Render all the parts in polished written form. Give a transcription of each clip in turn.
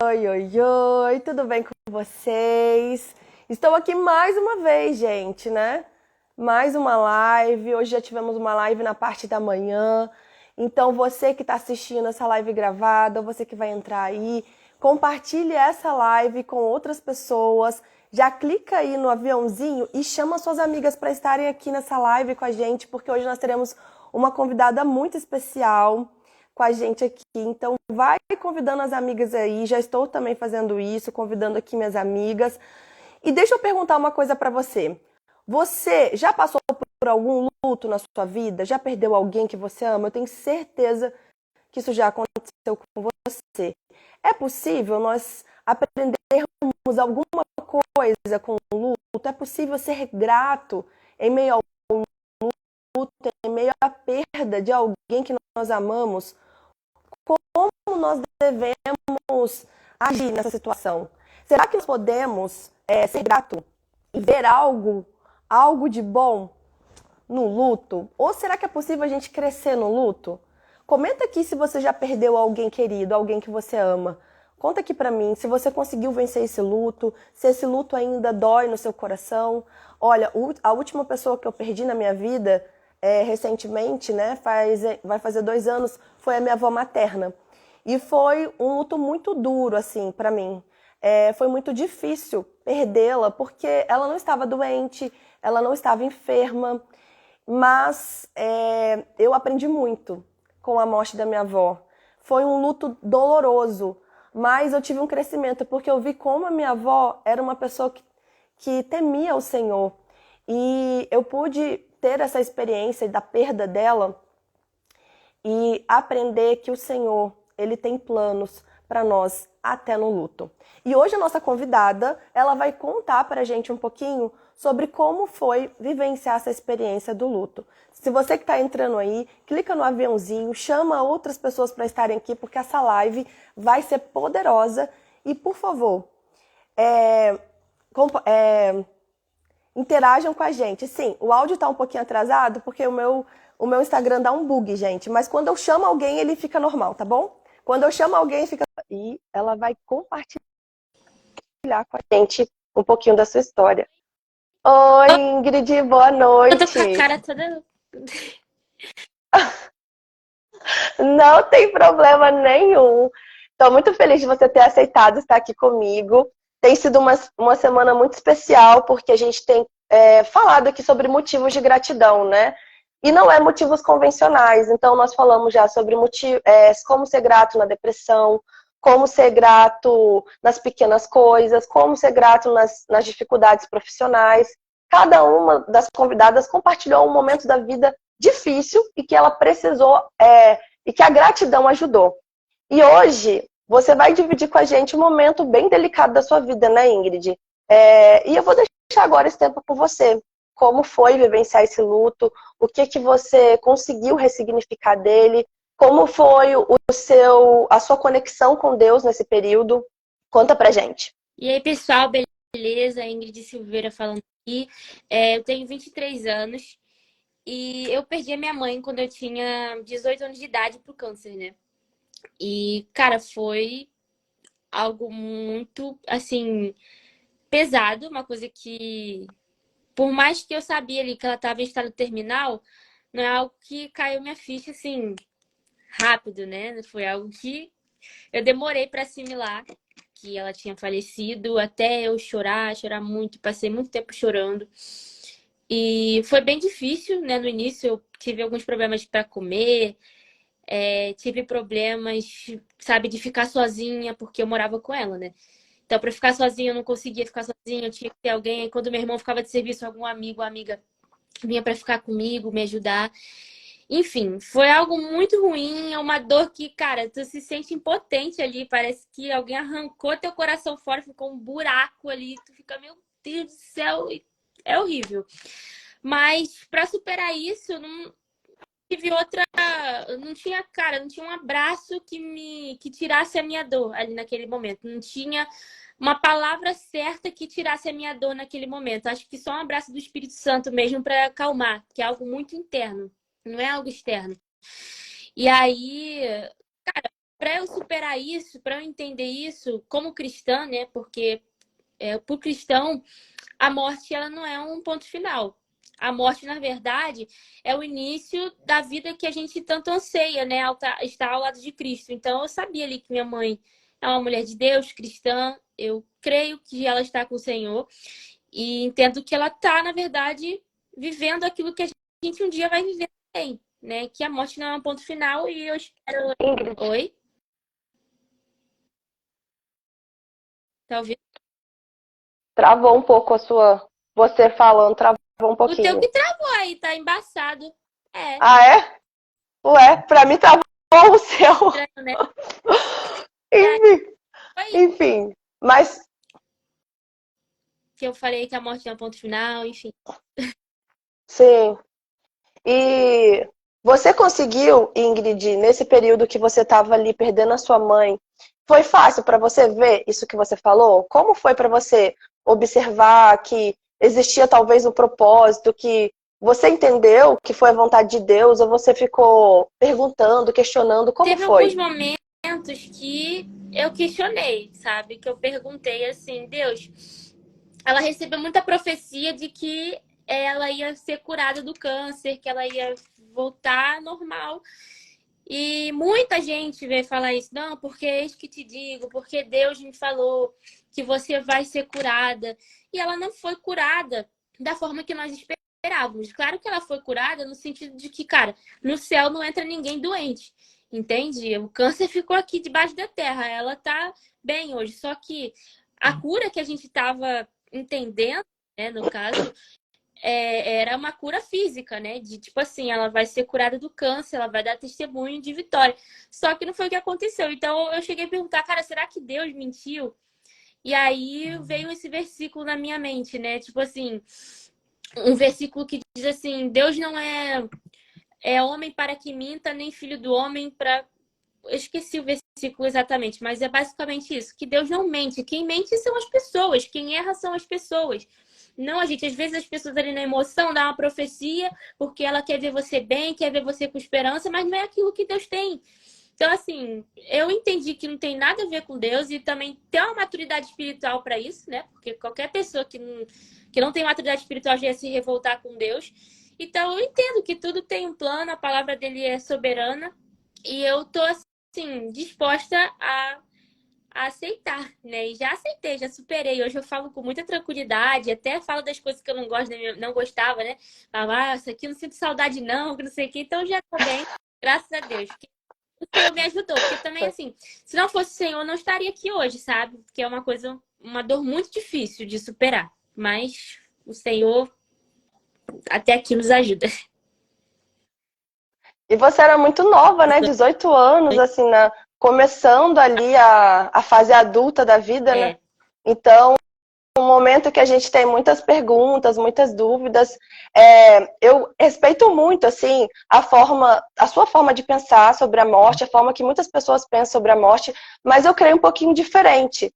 Oi, oi, oi, tudo bem com vocês? Estou aqui mais uma vez, gente, né? Mais uma live. Hoje já tivemos uma live na parte da manhã. Então, você que está assistindo essa live gravada, você que vai entrar aí, compartilhe essa live com outras pessoas. Já clica aí no aviãozinho e chama suas amigas para estarem aqui nessa live com a gente, porque hoje nós teremos uma convidada muito especial com a gente aqui. Então, vai convidando as amigas aí. Já estou também fazendo isso, convidando aqui minhas amigas. E deixa eu perguntar uma coisa para você. Você já passou por algum luto na sua vida? Já perdeu alguém que você ama? Eu tenho certeza que isso já aconteceu com você. É possível nós aprendermos alguma coisa com o luto? É possível ser grato em meio ao luto, em meio à perda de alguém que nós amamos? Como nós devemos agir nessa situação? Será que nós podemos ser grato e ver algo de bom no luto? Ou será que é possível a gente crescer no luto? Comenta aqui se você já perdeu alguém querido, alguém que você ama. Conta aqui pra mim se você conseguiu vencer esse luto, se esse luto ainda dói no seu coração. Olha, a última pessoa que eu perdi na minha vida, recentemente, né, vai fazer 2 anos, foi a minha avó materna. E foi um luto muito duro, assim, pra mim. Foi muito difícil perdê-la, porque ela não estava doente, ela não estava enferma, mas eu aprendi muito com a morte da minha avó. Foi um luto doloroso, mas eu tive um crescimento, porque eu vi como a minha avó era uma pessoa que temia o Senhor. E eu pude ter essa experiência da perda dela e aprender que o Senhor, ele tem planos para nós até no luto. E hoje a nossa convidada, ela vai contar para a gente um pouquinho sobre como foi vivenciar essa experiência do luto. Se você que está entrando aí, clica no aviãozinho, chama outras pessoas para estarem aqui, porque essa live vai ser poderosa. E, por favor, é, interajam com a gente. Sim, o áudio está um pouquinho atrasado, porque o meu Instagram dá um bug, gente. Mas quando eu chamo alguém, ele fica normal, tá bom? Quando eu chamo alguém, fica. E ela vai compartilhar com a gente um pouquinho da sua história. Oi, Ingrid, boa Eu tô com a noite. cara toda. Não tem problema nenhum. Estou muito feliz de você ter aceitado estar aqui comigo. Tem sido uma semana muito especial, porque a gente tem falado aqui sobre motivos de gratidão, né? E não é motivos convencionais. Então, nós falamos já sobre como ser grato na depressão, como ser grato nas pequenas coisas, como ser grato nas dificuldades profissionais. Cada uma das convidadas compartilhou um momento da vida difícil e que ela precisou e que a gratidão ajudou. E hoje você vai dividir com a gente um momento bem delicado da sua vida, né, Ingrid? E eu vou deixar agora esse tempo com você. Como foi vivenciar esse luto? O que você conseguiu ressignificar dele? Como foi a sua conexão com Deus nesse período? Conta pra gente. E aí, pessoal, beleza? Ingrid Silveira falando aqui. Eu tenho 23 anos e eu perdi a minha mãe quando eu tinha 18 anos de idade pro câncer, né? E, cara, foi algo muito, assim, pesado, uma coisa que, por mais que eu sabia ali que ela estava em estado terminal, não é algo que caiu minha ficha, assim, rápido, né? Foi algo que eu demorei para assimilar que ela tinha falecido, até eu chorar muito, passei muito tempo chorando. E foi bem difícil, né? No início eu tive alguns problemas para comer, tive problemas, sabe, de ficar sozinha, porque eu morava com ela, né? Então, para ficar sozinha, eu não conseguia ficar sozinha, eu tinha que ter alguém. Aí, quando meu irmão ficava de serviço, algum amigo ou amiga vinha para ficar comigo, me ajudar. Enfim, foi algo muito ruim, é uma dor que, cara, tu se sente impotente ali, parece que alguém arrancou teu coração fora, ficou um buraco ali, tu fica, meu Deus do céu, é horrível. Mas para superar isso, eu não tive outra, eu não tinha, cara, não tinha um abraço que tirasse a minha dor ali naquele momento, não tinha uma palavra certa que tirasse a minha dor naquele momento. Acho que só um abraço do Espírito Santo mesmo para acalmar, que é algo muito interno, não é algo externo. E aí, para eu superar isso, para eu entender isso como cristã, né? Porque para o cristão a morte ela não é um ponto final. A morte, na verdade, é o início da vida que a gente tanto anseia, né? Estar ao lado de Cristo. Então, eu sabia ali que minha mãe é uma mulher de Deus, cristã. Eu creio que ela está com o Senhor. E entendo que ela está, na verdade, vivendo aquilo que a gente um dia vai viver também, né? Que a morte não é um ponto final e eu espero. Ingrid, Oi? Talvez. travou um pouco a sua. Você falando, travou um O teu que pouquinho. travou aí, tá embaçado. É, Ah, é? Ué, pra mim travou o seu. estranho, né? Enfim, Foi enfim. Mas, que eu falei que a morte é um ponto final, enfim. sim. E você conseguiu, Ingrid, nesse período que você estava ali perdendo a sua mãe, foi fácil para você ver isso que você falou? Como foi para você observar que existia talvez um propósito, que você entendeu que foi a vontade de Deus, ou você ficou perguntando, questionando, como Teve alguns foi? momentos que eu questionei, sabe? Que eu perguntei assim, Deus, ela recebeu muita profecia de que ela ia ser curada do câncer, que ela ia voltar normal. E muita gente veio falar isso, não, porque eis que te digo, porque Deus me falou que você vai ser curada. E ela não foi curada da forma que nós esperávamos. Claro que ela foi curada no sentido de que, cara, no céu não entra ninguém doente. Entende? O câncer ficou aqui debaixo da terra. Ela tá bem hoje. Só que a cura que a gente estava entendendo, né, no caso, era uma cura física, né? De tipo assim, ela vai ser curada do câncer, ela vai dar testemunho de vitória. Só que não foi o que aconteceu. Então eu cheguei a perguntar, cara, será que Deus mentiu? E aí veio esse versículo na minha mente, né? Tipo assim, um versículo que diz assim: Deus não é homem para que minta, nem filho do homem para. Eu esqueci o versículo exatamente, mas é basicamente isso: que Deus não mente. Quem mente são as pessoas, quem erra são as pessoas. Não, a gente, às vezes as pessoas ali na emoção dão uma profecia porque ela quer ver você bem, quer ver você com esperança, mas não é aquilo que Deus tem. Então, assim, eu entendi que não tem nada a ver com Deus e também ter uma maturidade espiritual para isso, né? Porque qualquer pessoa que não tem maturidade espiritual já ia se revoltar com Deus. Então, eu entendo que tudo tem um plano, a palavra dele é soberana e eu tô, assim, disposta a aceitar, né? E já aceitei, já superei. Hoje eu falo com muita tranquilidade, até falo das coisas que eu não gosto, não gostava, né? Falava, isso aqui eu não sinto saudade, não, que não sei o quê. Então já tô bem, graças a Deus. O Senhor me ajudou, porque também, assim, se não fosse o Senhor, eu não estaria aqui hoje, sabe? Porque é uma coisa, uma dor muito difícil de superar. Mas o Senhor até aqui nos ajuda. E você era muito nova, né? 18 anos, assim, começando ali a fase adulta da vida, né? É, Então, um momento que a gente tem muitas perguntas, muitas dúvidas. Eu respeito muito, assim, a sua forma de pensar sobre a morte, a forma que muitas pessoas pensam sobre a morte, mas eu creio um pouquinho diferente.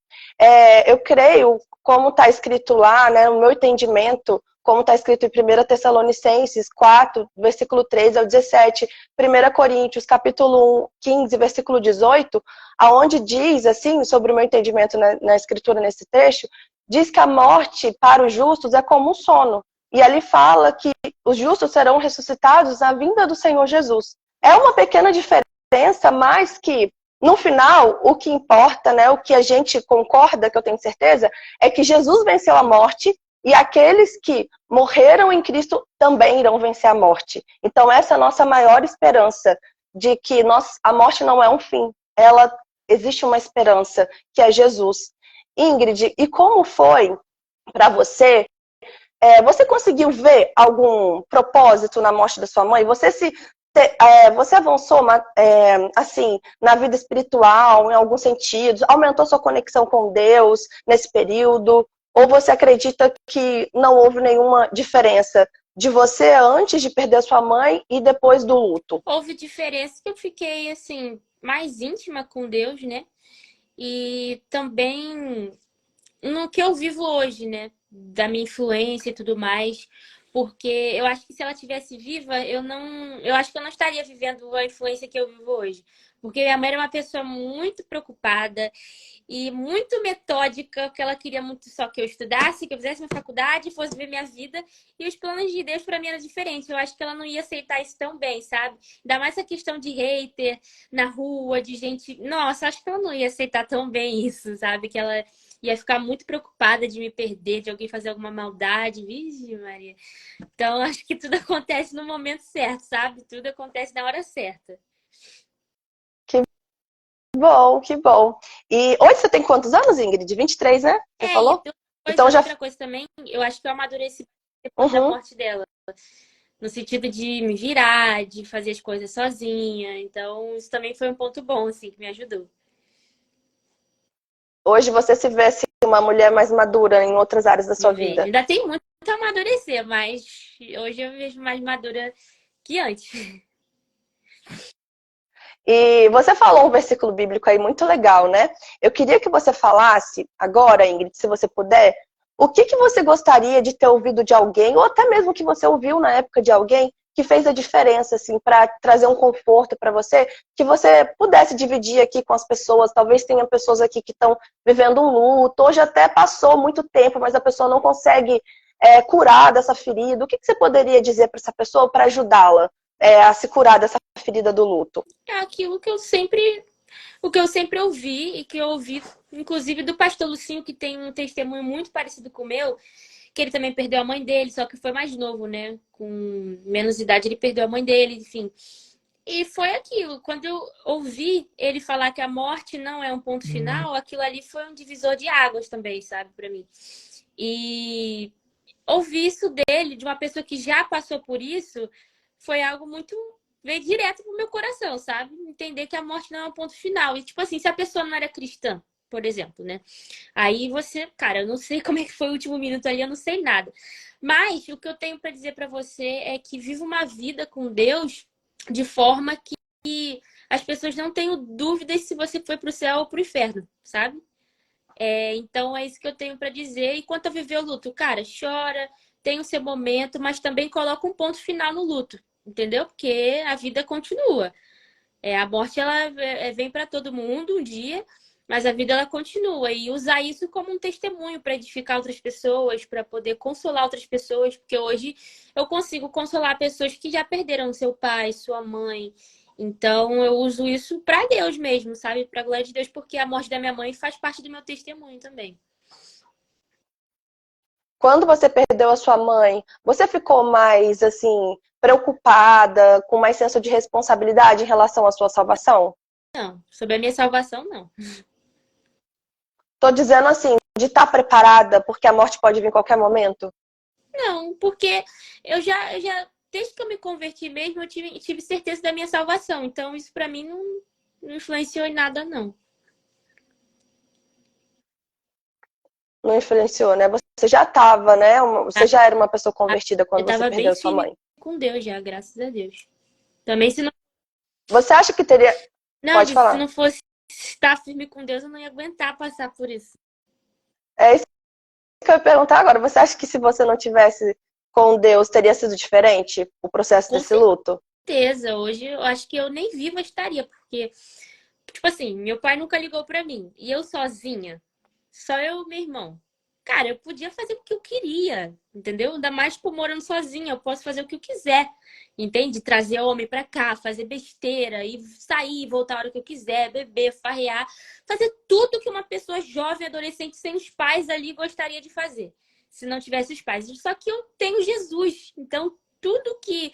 Eu creio, como está escrito lá, né, no meu entendimento, como está escrito em 1 Tessalonicenses 4, versículo 3 ao 17, 1 Coríntios, capítulo 1, 15, versículo 18, aonde diz, assim, sobre o meu entendimento na escritura nesse trecho, diz que a morte para os justos é como um sono. E ali fala que os justos serão ressuscitados na vinda do Senhor Jesus. É uma pequena diferença, mas que, no final, o que importa, né, o que a gente concorda, que eu tenho certeza, é que Jesus venceu a morte e aqueles que morreram em Cristo também irão vencer a morte. Então, essa é a nossa maior esperança, de que a morte não é um fim. Existe uma esperança, que é Jesus. Ingrid, e como foi para você? Você conseguiu ver algum propósito na morte da sua mãe? Você avançou assim na vida espiritual, em alguns sentidos? Aumentou sua conexão com Deus nesse período? Ou você acredita que não houve nenhuma diferença de você antes de perder sua mãe e depois do luto? houve diferença que eu fiquei, assim, mais íntima com Deus, né? E também no que eu vivo hoje, né? Da minha influência e tudo mais. Porque eu acho que se ela tivesse viva, eu acho que eu não estaria vivendo a influência que eu vivo hoje. Porque minha mãe era uma pessoa muito preocupada e muito metódica, que ela queria muito só que eu estudasse, que eu fizesse minha faculdade, fosse ver minha vida. E os planos de Deus para mim eram diferentes. Eu acho que ela não ia aceitar isso tão bem, sabe? Ainda mais essa questão de hater na rua, de gente. Nossa, acho que ela não ia aceitar tão bem isso, sabe? Que ela ia ficar muito preocupada de me perder, de alguém fazer alguma maldade. Vixe, Maria. Então, acho que tudo acontece no momento certo, sabe? Tudo acontece na hora certa. Que bom, que bom. E hoje você tem quantos anos, Ingrid? 23, né? Você E falou? Então já. outra coisa também, eu acho que eu amadureci depois da Uhum. morte dela. No sentido de me virar, de fazer as coisas sozinha. Então, isso também foi um ponto bom, assim, que me ajudou. Hoje você se vê assim, uma mulher mais madura em outras áreas da Me sua vejo. vida. Ainda tem muito a amadurecer, mas hoje eu me vejo mais madura que antes. E você falou um versículo bíblico aí muito legal, né? Eu queria que você falasse agora, Ingrid, se você puder, o que que você gostaria de ter ouvido de alguém, ou até mesmo que você ouviu na época de alguém que fez a diferença, assim, para trazer um conforto para você, que você pudesse dividir aqui com as pessoas. Talvez tenha pessoas aqui que estão vivendo um luto, hoje até passou muito tempo, mas a pessoa não consegue curar dessa ferida. O que que você poderia dizer para essa pessoa para ajudá-la a se curar dessa ferida do luto? É aquilo o que eu sempre ouvi e que eu ouvi, inclusive, do pastor Lucinho, que tem um testemunho muito parecido com o meu, que ele também perdeu a mãe dele, só que foi mais novo, né? Com menos idade, ele perdeu a mãe dele, enfim. E foi aquilo. Quando eu ouvi ele falar que a morte não é um ponto final, aquilo ali foi um divisor de águas também, sabe, pra mim. E ouvir isso dele, de uma pessoa que já passou por isso, foi algo muito. Veio direto pro meu coração, sabe? Entender que a morte não é um ponto final. E, tipo assim, se a pessoa não era cristã, por exemplo, né? Aí você, cara, eu não sei como é que foi o último minuto ali, eu não sei nada. Mas o que eu tenho para dizer para você é que viva uma vida com Deus de forma que as pessoas não tenham dúvidas se você foi pro céu ou pro inferno, sabe? Então é isso que eu tenho para dizer. E quanto a viver o luto, cara, chora, tem o seu momento, mas também coloca um ponto final no luto, entendeu? Porque a vida continua. A morte ela vem para todo mundo um dia, mas a vida ela continua. E usar isso como um testemunho para edificar outras pessoas, para poder consolar outras pessoas, porque hoje eu consigo consolar pessoas que já perderam seu pai, sua mãe. Então eu uso isso para Deus mesmo, sabe? Para glória de Deus, porque a morte da minha mãe faz parte do meu testemunho também. Quando você perdeu a sua mãe, você ficou mais, assim, preocupada, com mais senso de responsabilidade em relação à sua salvação? Não, sobre a minha salvação, não. Tô dizendo assim, de estar preparada, porque a morte pode vir em qualquer momento. Não, porque desde que eu me converti mesmo, eu tive certeza da minha salvação. Então, isso pra mim não influenciou em nada, não. Não influenciou, né? Você já estava, né? Você já era uma pessoa convertida Eu quando você tava bem perdeu sua firme mãe. com Deus já, graças a Deus. Também se não. Você acha que teria. Não, Pode se falar. não fosse estar firme com Deus, eu não ia aguentar passar por isso. É isso que eu ia perguntar agora. Você acha que se você não tivesse com Deus, teria sido diferente o processo Com desse luto? certeza. Hoje eu acho que eu nem viva estaria, porque, tipo assim, meu pai nunca ligou pra mim. E eu sozinha, só eu e meu irmão. Cara, eu podia fazer o que eu queria, entendeu? Ainda mais, tipo, morando sozinha, eu posso fazer o que eu quiser, entende? Trazer homem pra cá, fazer besteira, e sair, voltar a hora que eu quiser, beber, farrear, fazer tudo que uma pessoa jovem, adolescente, sem os pais ali gostaria de fazer, se não tivesse os pais. Só que eu tenho Jesus, então tudo que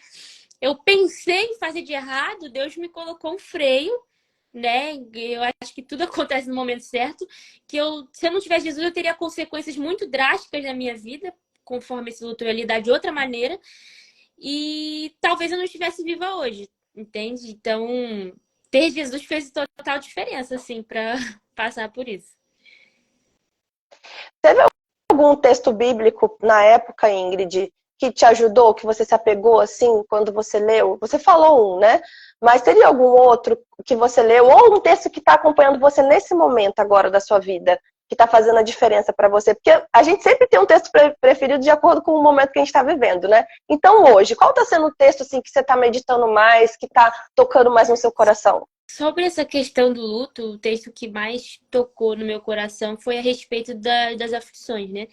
eu pensei em fazer de errado, Deus me colocou um freio, né? Eu acho que tudo acontece no momento certo. Se eu não tivesse Jesus, eu teria consequências muito drásticas na minha vida, conforme esse luto eu ia lidar de outra maneira. E talvez eu não estivesse viva hoje, entende? Então, ter Jesus fez total diferença, assim, para passar por isso. Teve algum texto bíblico na época, Ingrid, que te ajudou, que você se apegou assim quando você leu? Você falou um, né? Mas teria algum outro que você leu, ou um texto que está acompanhando você nesse momento agora da sua vida, que está fazendo a diferença para você? Porque a gente sempre tem um texto preferido de acordo com o momento que a gente está vivendo, né? Então hoje, qual está sendo o texto assim, que você está meditando mais, que está tocando mais no seu coração? Sobre essa questão do luto, o texto que mais tocou no meu coração foi a respeito das aflições, né?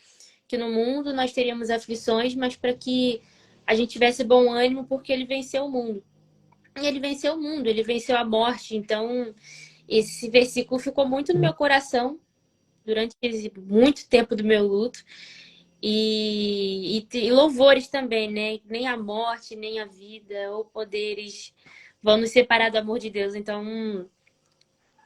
Que no mundo nós teríamos aflições, mas para que a gente tivesse bom ânimo, porque ele venceu o mundo. E ele venceu o mundo, ele venceu a morte. Então, esse versículo ficou muito no meu coração durante muito tempo do meu luto. E louvores também, né? Nem a morte, nem a vida ou poderes vão nos separar do amor de Deus. Então,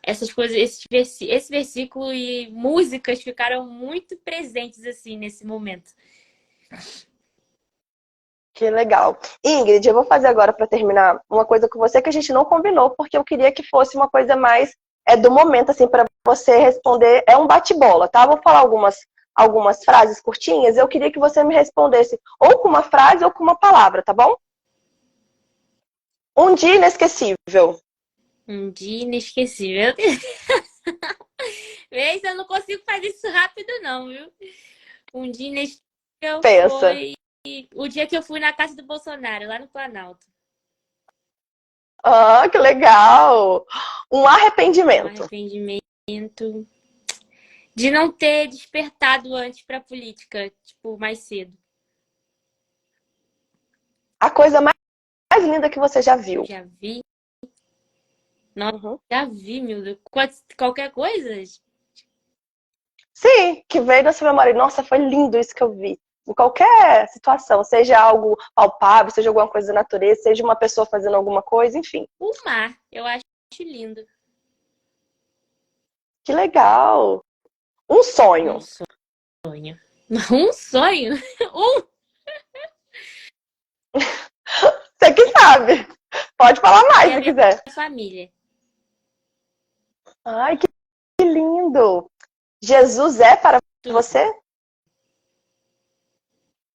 essas coisas, esse versículo e músicas ficaram muito presentes assim nesse momento. Que legal. Ingrid, eu vou fazer agora para terminar uma coisa com você que a gente não combinou, porque eu queria que fosse uma coisa mais do momento, assim, para você responder. É um bate-bola, tá? Vou falar algumas frases curtinhas. Eu queria que você me respondesse ou com uma frase ou com uma palavra, tá bom? Um dia inesquecível. Um dia inesquecível. Vês, eu não consigo fazer isso rápido, não, viu? Um dia inesquecível Pensa. foi o dia que eu fui na casa do Bolsonaro, lá no Planalto. Ah, que legal. Um Um arrependimento. arrependimento de não ter despertado antes pra política, tipo, mais cedo. A coisa mais linda que você já viu. Já vi. Nossa, Uhum. já vi, meu Deus. Qualquer coisa? Sim, que veio da sua memória. Nossa, foi lindo isso que eu vi. Em qualquer situação, seja algo palpável, seja alguma coisa da natureza, seja uma pessoa fazendo alguma coisa, enfim. O mar, eu acho lindo. Que legal. Um Um sonho. sonho. Um sonho? Um Você que sabe. Pode falar mais é a se minha quiser. família. Ai, que lindo. Jesus é para Tudo. você?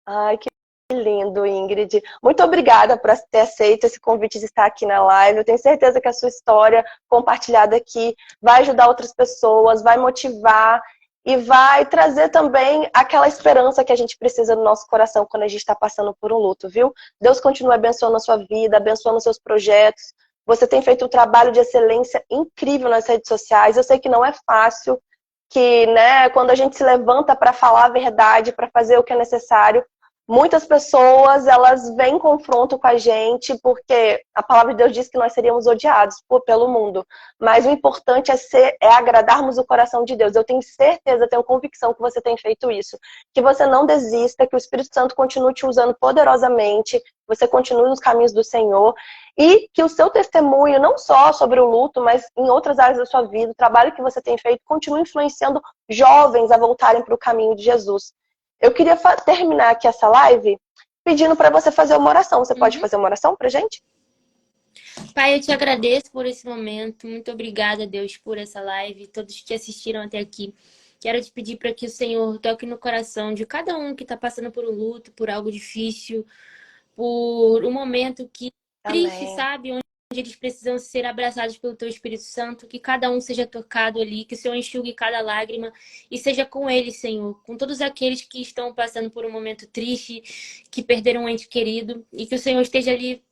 Ai, que lindo, Ingrid. Muito obrigada por ter aceito esse convite de estar aqui na live. Eu tenho certeza que a sua história compartilhada aqui vai ajudar outras pessoas, vai motivar e vai trazer também aquela esperança que a gente precisa no nosso coração quando a gente está passando por um luto, viu? Deus continue abençoando a sua vida, abençoando os seus projetos. Você tem feito um trabalho de excelência incrível nas redes sociais. Eu sei que não é fácil, que, né, quando a gente se levanta para falar a verdade, para fazer o que é necessário, muitas pessoas, elas vêm em confronto com a gente, porque a palavra de Deus diz que nós seríamos odiados pelo mundo. Mas o importante é agradarmos o coração de Deus. Eu tenho certeza, tenho convicção que você tem feito isso. Que você não desista, que o Espírito Santo continue te usando poderosamente, que você continue nos caminhos do Senhor, e que o seu testemunho, não só sobre o luto, mas em outras áreas da sua vida, o trabalho que você tem feito, continue influenciando jovens a voltarem para o caminho de Jesus. Eu queria terminar aqui essa live pedindo para você fazer uma oração. Você pode Uhum. fazer uma oração pra gente? Pai, eu te agradeço por esse momento. Muito obrigada, Deus, por essa live. Todos que assistiram até aqui. Quero te pedir para que o Senhor toque no coração de cada um que está passando por um luto, por algo difícil, por um momento que triste, Amém. sabe? Onde eles precisam ser abraçados pelo teu Espírito Santo, que cada um seja tocado ali, que o Senhor enxugue cada lágrima e seja com eles, Senhor, com todos aqueles que estão passando por um momento triste, que perderam um ente querido, e que o Senhor esteja ali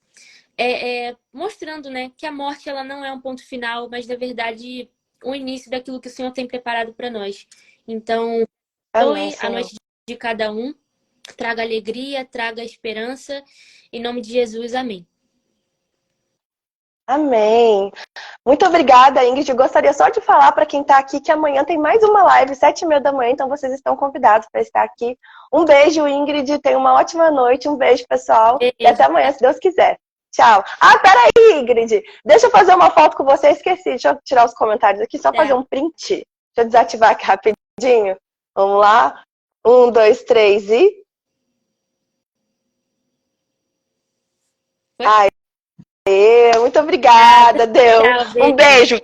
mostrando, né, que a morte ela não é um ponto final, mas na verdade o início daquilo que o Senhor tem preparado para nós. Então, Amém, abençoe a Senhor. noite de cada um, traga alegria, traga esperança, em nome de Jesus, amém. Amém. Muito obrigada, Ingrid. Eu gostaria só de falar para quem está aqui que amanhã tem mais uma live, 7h30 da manhã, então vocês estão convidados para estar aqui. Um beijo, Ingrid. Tenha uma ótima noite. Um beijo, pessoal. E Beijo. até amanhã, se Deus quiser. Tchau. Ah, peraí, Ingrid. Deixa eu fazer uma foto com você. Esqueci. Deixa eu tirar os comentários aqui, só fazer Tá. um print. Deixa eu desativar aqui rapidinho. Vamos lá. 1, 2, 3 e... Foi? Ai, muito obrigada, Deus. Tchau, Um beijo. beijo.